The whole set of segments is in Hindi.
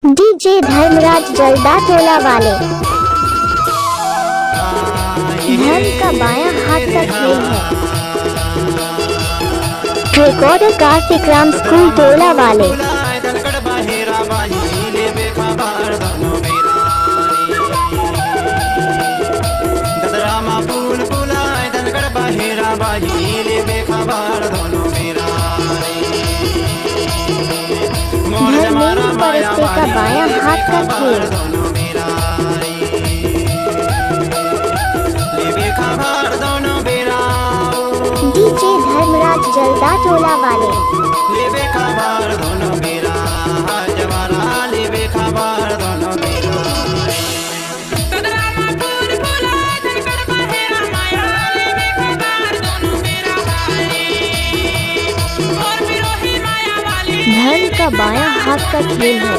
डीजे धर्मराज जलदा टोला वाले। धर्म का बायां हाथ का खेल है। रिकॉर्डर कार्तिक राम स्कूल टोला वाले। धर्मेंद्र परस्ते का बायां हाथ का खेल। डीजे धर्मराज जलदा टोला वाले। धर्म का बायां हाथ का खेल है।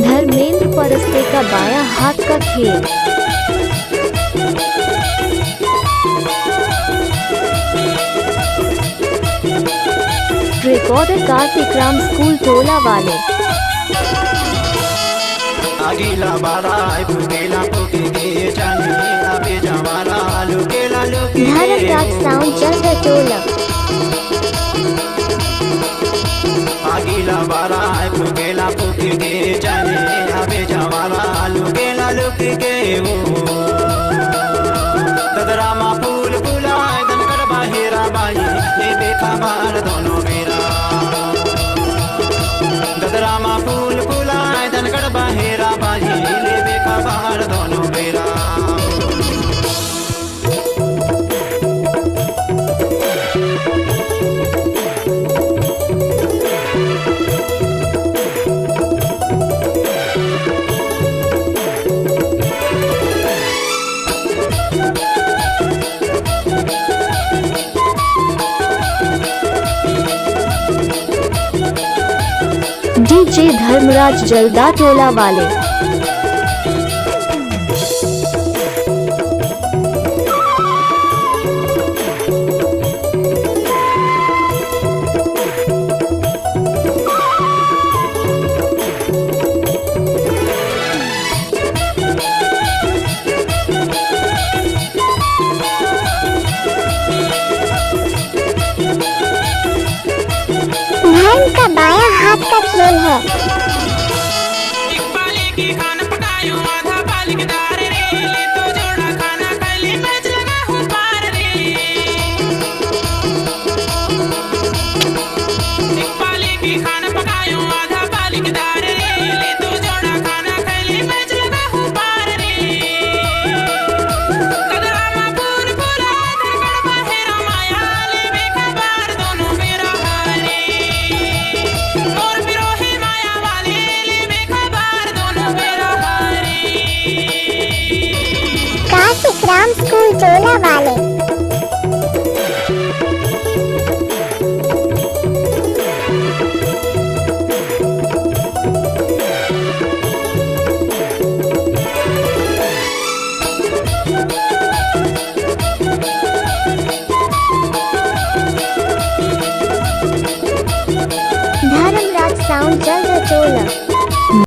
धर्मेंद्र परस्ते का बायां हाथ का खेल। रिकॉर्डर कार्तिक राम स्कूल टोला वाले। धर्मराज साउंड जलदा टोला। लुकेला पुकी के जाने अबे जवाला लुकेला लुकी के वो ददरामा फूल फुलाए दनकर बाहिरा बाई ले देखा बार दोनों मेरा ददरामा फूल फुलाए दनकर बाहिरा बाई ले देखा बार दोनों मेरा। डीजे धर्मराज जलदा टोला वाले। धर्म का बायां हाथ का खेल है। कार्तिक राम स्कूल टोला वाले। धर्मराज साउंड जलदा टोला।